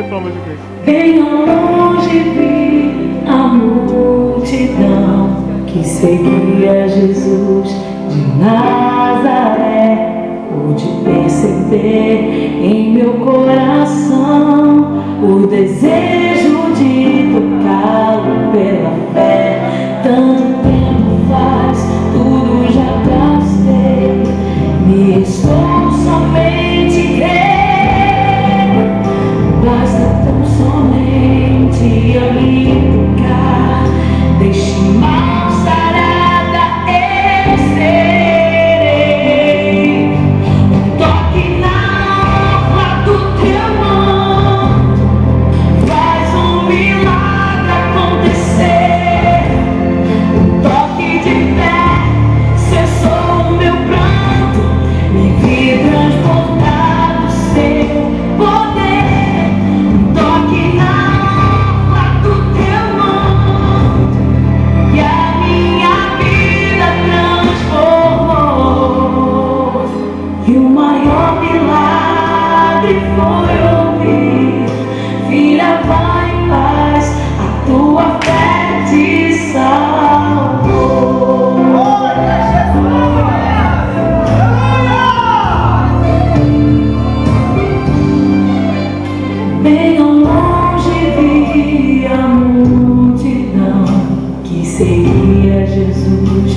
pelo amor de Deus. Bem ao longe vi a multidão que seguia Jesus de Nazaré. Pude perceber em meu coração o desejo de tocá-lo pela fé. Tanto tempo faz, tudo já gastei, me restou somente crer. Basta tão somente eu lhe tocar, deixe mão sarada eu serei. Um toque na orla do teu manto faz um milagre acontecer. Um toque de fé cessou o meu pranto, me vi transportar do seu poder. Um toque na orla do teu manto e a minha vida transformou. E o maior milagre foi ouvir: filha, vai em paz, a tua fé te salvou. Bem ao longe vi a multidão que seguia Jesus